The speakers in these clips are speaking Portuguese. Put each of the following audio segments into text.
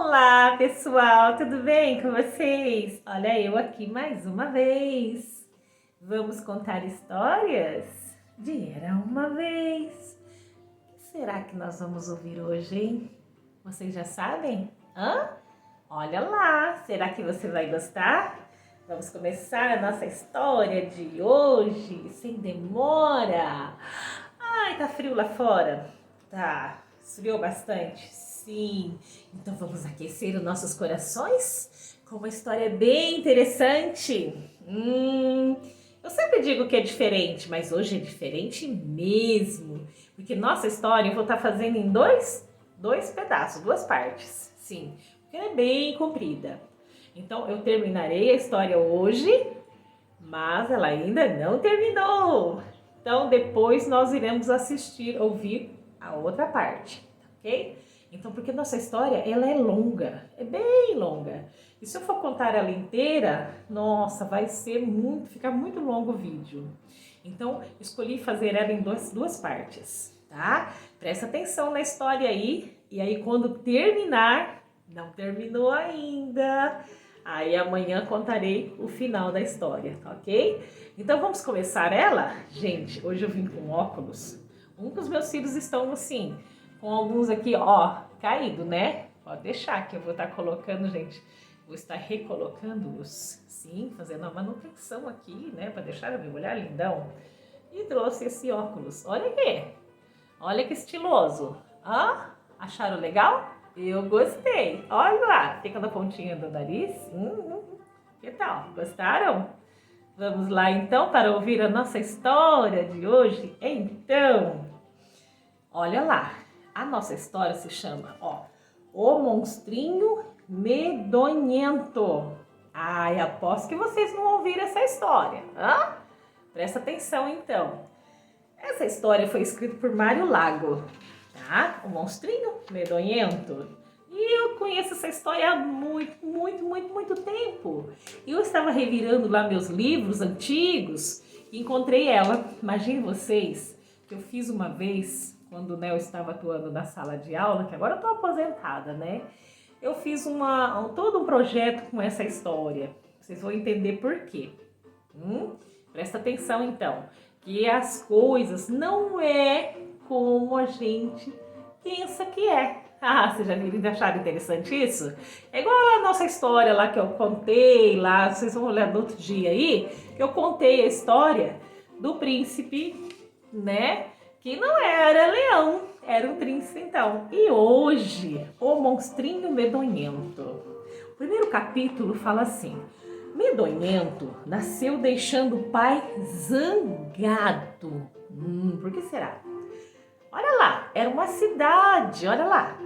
Olá, pessoal, tudo bem com vocês? Olha eu aqui mais uma vez. Vamos contar histórias de Era Uma Vez. O que será que nós vamos ouvir hoje, hein? Vocês já sabem? Olha lá, será que você vai gostar? Vamos começar a nossa história de hoje, sem demora. Ai, tá frio lá fora? Tá, esfriou bastante? Sim. Então vamos aquecer os nossos corações com uma história bem interessante. Eu sempre digo que é diferente, mas hoje é diferente mesmo. Porque nossa história eu vou estar fazendo em dois pedaços, duas partes. Sim, porque ela é bem comprida. Então eu terminarei a história hoje, mas ela ainda não terminou. Então depois nós iremos ouvir a outra parte, ok? Então, porque nossa história, ela é longa, é bem longa. E se eu for contar ela inteira, nossa, ficar muito longo o vídeo. Então, escolhi fazer ela em duas partes, tá? Presta atenção na história aí, e aí quando terminar, não terminou ainda, aí amanhã contarei o final da história, tá ok? Então vamos começar ela? Gente, hoje eu vim com óculos. Um dos meus cílios estão assim, com alguns aqui, ó, caído, né? Pode deixar que eu vou estar colocando, gente. Vou estar recolocando-os, sim, fazendo a manutenção aqui, né? Para deixar o meu olhar lindão. E trouxe esse óculos. Olha aqui. Olha que estiloso. Acharam legal? Eu gostei. Olha lá. Fica na pontinha do nariz. Que tal? Gostaram? Vamos lá então para ouvir a nossa história de hoje? Então, olha lá. A nossa história se chama, O Monstrinho Medonhento. Ai, aposto que vocês não ouviram essa história. Presta atenção então. Essa história foi escrita por Mário Lago, tá? O Monstrinho Medonhento. E eu conheço essa história há muito tempo. Eu estava revirando lá meus livros antigos e encontrei ela. Imagine vocês que eu fiz uma vez, quando eu estava atuando na sala de aula, que agora eu estou aposentada, né? Eu fiz todo um projeto com essa história. Vocês vão entender por quê. Presta atenção então, que as coisas não é como a gente pensa que é. Vocês já viram e acharam interessante isso? É igual a nossa história lá que eu contei lá, vocês vão olhar no outro dia aí, que eu contei a história do príncipe, né? Que não era leão, era um príncipe então. E hoje, o Monstrinho Medonhento. O primeiro capítulo fala assim: Medonhento nasceu deixando o pai zangado. Por que será? Olha lá, era uma cidade, olha lá.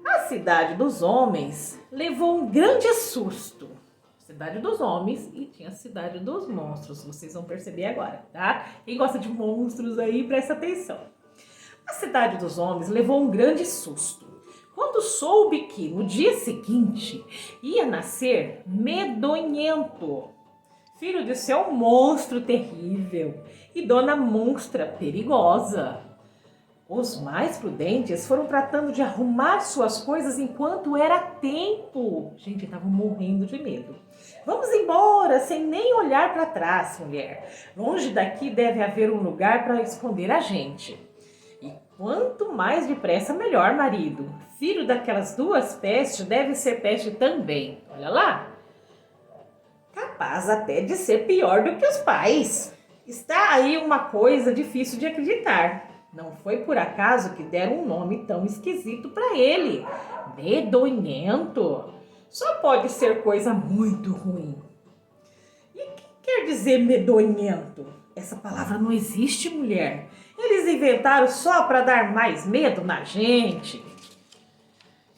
A cidade dos homens levou um grande susto. Cidade dos homens e tinha a cidade dos monstros. Vocês vão perceber agora, tá? Quem gosta de monstros aí, presta atenção. A cidade dos homens levou um grande susto quando soube que no dia seguinte ia nascer Medonhento, filho de seu monstro terrível e dona monstra perigosa. Os mais prudentes foram tratando de arrumar suas coisas enquanto era tempo. Gente, estavam morrendo de medo. Vamos embora, sem nem olhar para trás, mulher. Longe daqui deve haver um lugar para esconder a gente. E quanto mais depressa, melhor, marido. Filho daquelas duas pestes deve ser peste também. Olha lá. Capaz até de ser pior do que os pais. Está aí uma coisa difícil de acreditar. Não foi por acaso que deram um nome tão esquisito para ele. Medonhento. Só pode ser coisa muito ruim. E o que quer dizer medonhento? Essa palavra não existe, mulher. Eles inventaram só para dar mais medo na gente.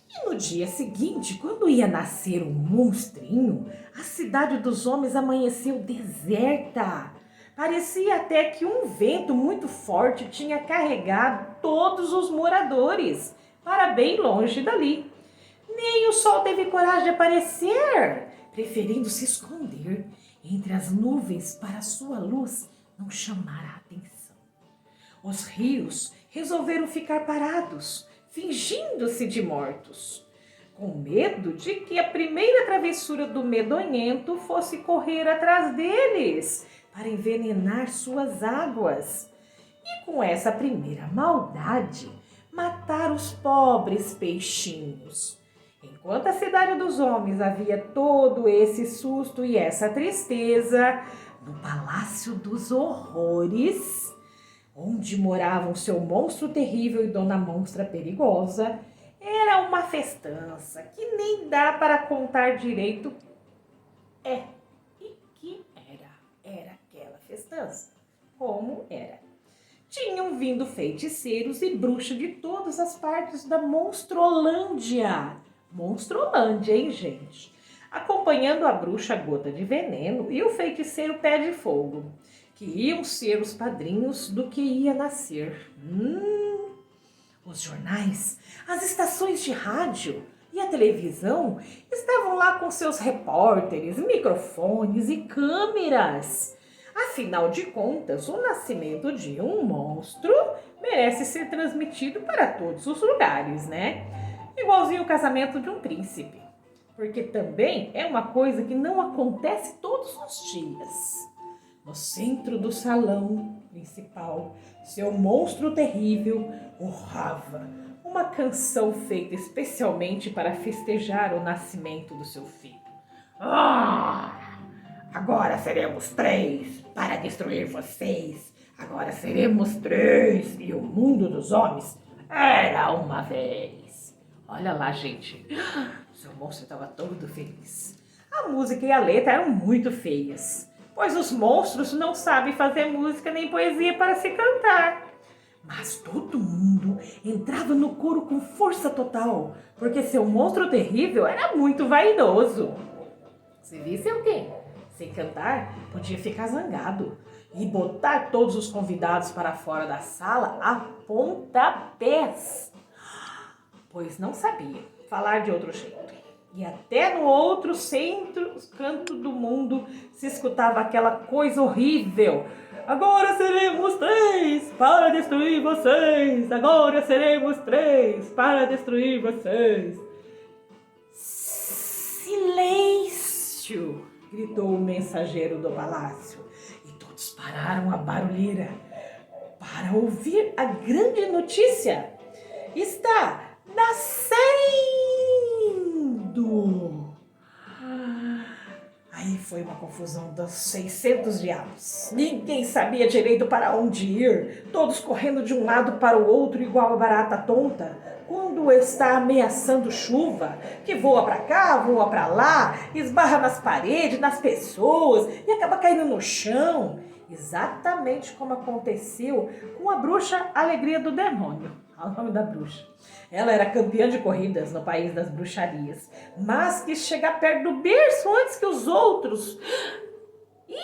E no dia seguinte, quando ia nascer o monstrinho, a cidade dos homens amanheceu deserta. Parecia até que um vento muito forte tinha carregado todos os moradores para bem longe dali. Nem o sol teve coragem de aparecer, preferindo se esconder entre as nuvens para sua luz não chamar a atenção. Os rios resolveram ficar parados, fingindo-se de mortos. com medo de que a primeira travessura do medonhento fosse correr atrás deles para envenenar suas águas. E com essa primeira maldade, matar os pobres peixinhos. Enquanto a cidade dos homens havia todo esse susto e essa tristeza, no Palácio dos Horrores, onde moravam seu monstro terrível e Dona Monstra perigosa, era uma festança que nem dá para contar direito. E que era aquela festança? Como era? Tinham vindo feiticeiros e bruxas de todas as partes da Monstrolândia. Monstrolândia, hein, gente? Acompanhando a bruxa Gota de Veneno e o feiticeiro Pé de Fogo, que iam ser os padrinhos do que ia nascer. Os jornais, as estações de rádio e a televisão estavam lá com seus repórteres, microfones e câmeras. Afinal de contas, o nascimento de um monstro merece ser transmitido para todos os lugares, né? Igualzinho o casamento de um príncipe. Porque também é uma coisa que não acontece todos os dias. No centro do salão principal, seu monstro terrível urrava uma canção feita especialmente para festejar o nascimento do seu filho. Agora seremos 3 para destruir vocês. Agora seremos 3 e o mundo dos homens era uma vez. Olha lá, gente. Seu monstro estava todo feliz. A música e a letra eram muito feias, pois os monstros não sabem fazer música nem poesia para se cantar. Mas todo mundo entrava no coro com força total, porque seu monstro terrível era muito vaidoso. Se visse alguém sem cantar, podia ficar zangado e botar todos os convidados para fora da sala a pontapés, pois não sabia falar de outro jeito. E até no outro canto do mundo se escutava aquela coisa horrível. Agora seremos 3 para destruir vocês. Agora seremos 3 para destruir vocês. Silêncio! Gritou o mensageiro do palácio. E todos pararam a barulheira para ouvir a grande notícia. Está nascendo! Aí foi uma confusão dos 600 diabos. Ninguém sabia direito para onde ir, todos correndo de um lado para o outro igual a barata tonta, quando está ameaçando chuva, que voa para cá, voa para lá, esbarra nas paredes, nas pessoas e acaba caindo no chão. Exatamente como aconteceu com a bruxa Alegria do Demônio. Olha o nome da bruxa. Ela era campeã de corridas no país das bruxarias, mas quis chegar perto do berço antes que os outros. E,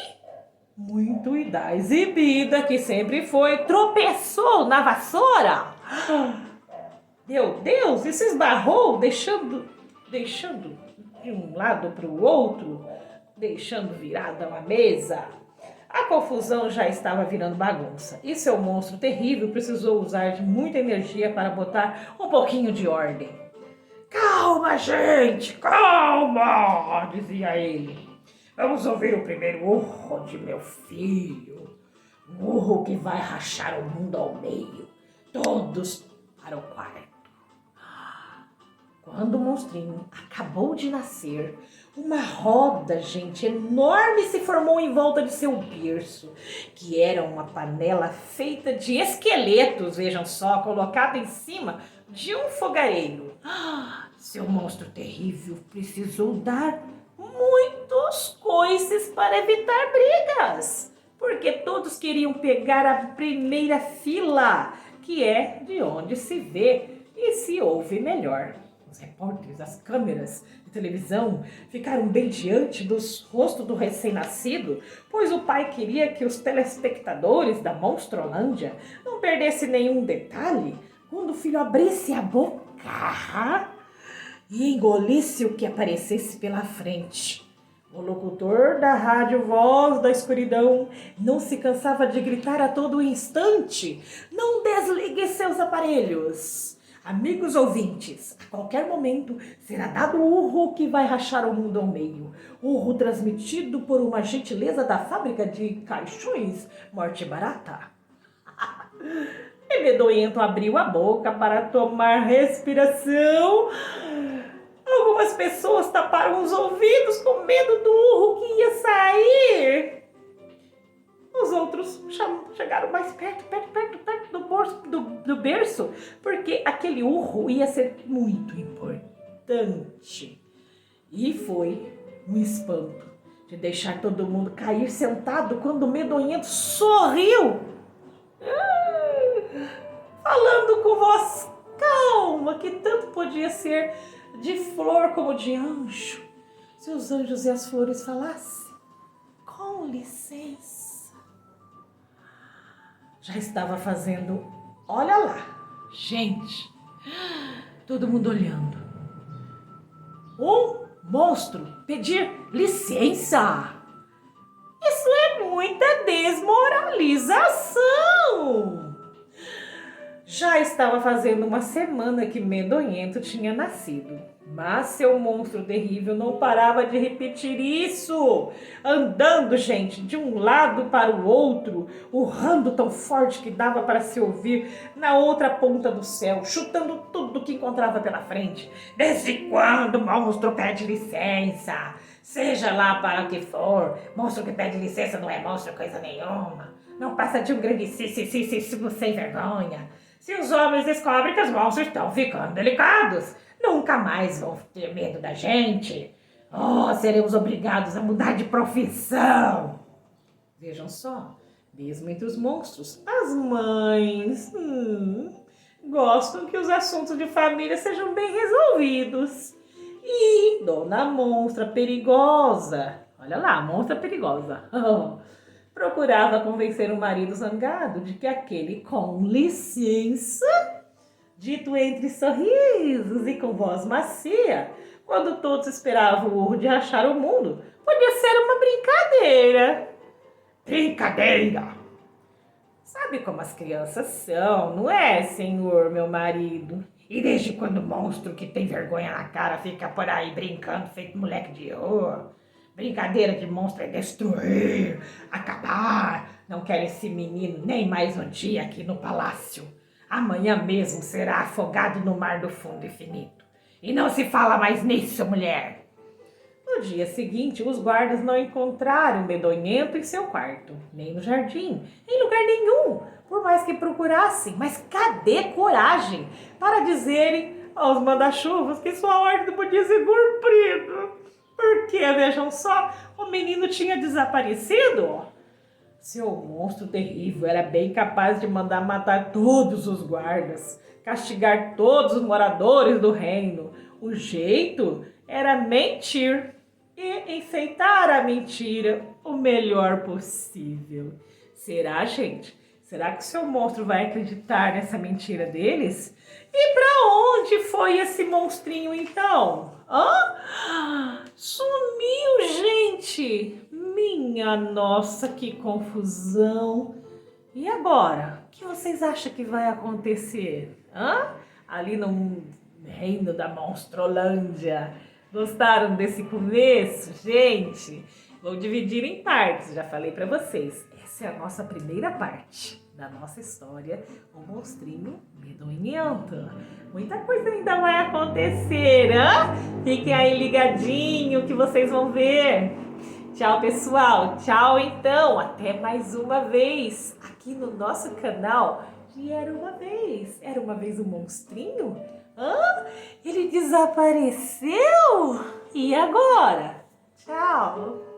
muito e da exibida que sempre foi, tropeçou na vassoura. Meu Deus, e se esbarrou, deixando de um lado para o outro, deixando virada uma mesa. A confusão já estava virando bagunça e seu monstro terrível precisou usar de muita energia para botar um pouquinho de ordem. Calma, gente, calma, dizia ele. Vamos ouvir o primeiro urro de meu filho. Um urro que vai rachar o mundo ao meio. Todos para o quarto. Quando o monstrinho acabou de nascer, uma roda, gente, enorme se formou em volta de seu berço, que era uma panela feita de esqueletos, vejam só, colocada em cima de um fogareiro. Seu monstro terrível precisou dar muitos coices para evitar brigas, porque todos queriam pegar a primeira fila, que é de onde se vê e se ouve melhor. Os repórteres, as câmeras de televisão ficaram bem diante dos rostos do recém-nascido, pois o pai queria que os telespectadores da Monstrolândia não perdessem nenhum detalhe quando o filho abrisse a boca e engolisse o que aparecesse pela frente. O locutor da rádio Voz da Escuridão não se cansava de gritar a todo instante: não desligue seus aparelhos! Amigos ouvintes, a qualquer momento será dado o urro que vai rachar o mundo ao meio. Urro transmitido por uma gentileza da fábrica de caixões Morte Barata. E Medonhento abriu a boca para tomar respiração. Algumas pessoas taparam os ouvidos com medo do urro que ia sair. Os outros chegaram mais perto do berço, porque aquele urro ia ser muito importante. E foi um espanto de deixar todo mundo cair sentado quando o Medonhento sorriu, falando com voz calma, que tanto podia ser de flor como de anjo. Se os anjos e as flores falassem, com licença. Já estava fazendo, olha lá, gente, todo mundo olhando. Um monstro pedir licença. Isso é muita desmoralização. Já estava fazendo uma semana que Medonhento tinha nascido, mas seu monstro terrível não parava de repetir isso, andando, gente, de um lado para o outro, urrando tão forte que dava para se ouvir na outra ponta do céu, chutando tudo que encontrava pela frente. Desde quando o monstro pede licença? Seja lá para o que for, monstro que pede licença não é monstro coisa nenhuma. Não passa de um grandíssimo sem vergonha. Se os homens descobrem que os monstros estão ficando delicados, nunca mais vão ter medo da gente. Oh, seremos obrigados a mudar de profissão. Vejam só, mesmo entre os monstros, as mães gostam que os assuntos de família sejam bem resolvidos. E Dona Monstra Perigosa, olha lá, Monstra Perigosa, procurava convencer o marido zangado de que aquele com licença, dito entre sorrisos e com voz macia, quando todos esperavam o urro de rachar o mundo, podia ser uma brincadeira. Brincadeira! Sabe como as crianças são, não é, senhor, meu marido? E desde quando o monstro que tem vergonha na cara fica por aí brincando feito moleque de rua? Brincadeira de monstro é destruir, acabar. Não quero esse menino nem mais um dia aqui no palácio. Amanhã mesmo será afogado no mar do fundo infinito. E não se fala mais nisso, mulher. No dia seguinte, os guardas não encontraram Medonhento em seu quarto, nem no jardim, em lugar nenhum, por mais que procurassem. Mas cadê coragem para dizerem aos manda-chuvas que sua ordem não podia ser cumprida? Porque, vejam só, o menino tinha desaparecido. Seu monstro terrível era bem capaz de mandar matar todos os guardas, castigar todos os moradores do reino. O jeito era mentir e enfeitar a mentira o melhor possível. Será, gente? Será que o seu monstro vai acreditar nessa mentira deles? E para onde foi esse monstrinho então? Sumiu, gente! Minha nossa, que confusão! E agora? O que vocês acham que vai acontecer? Ali no reino da Monstrolândia. Gostaram desse começo, gente? Vou dividir em partes, já falei para vocês. Essa é a nossa primeira parte da nossa história, o monstrinho Medonhento. Muita coisa ainda vai acontecer, Fiquem aí ligadinho que vocês vão ver. Tchau, pessoal. Tchau, então. Até mais uma vez aqui no nosso canal de Era Uma Vez. Era uma vez um monstrinho? Ele desapareceu? E agora? Tchau.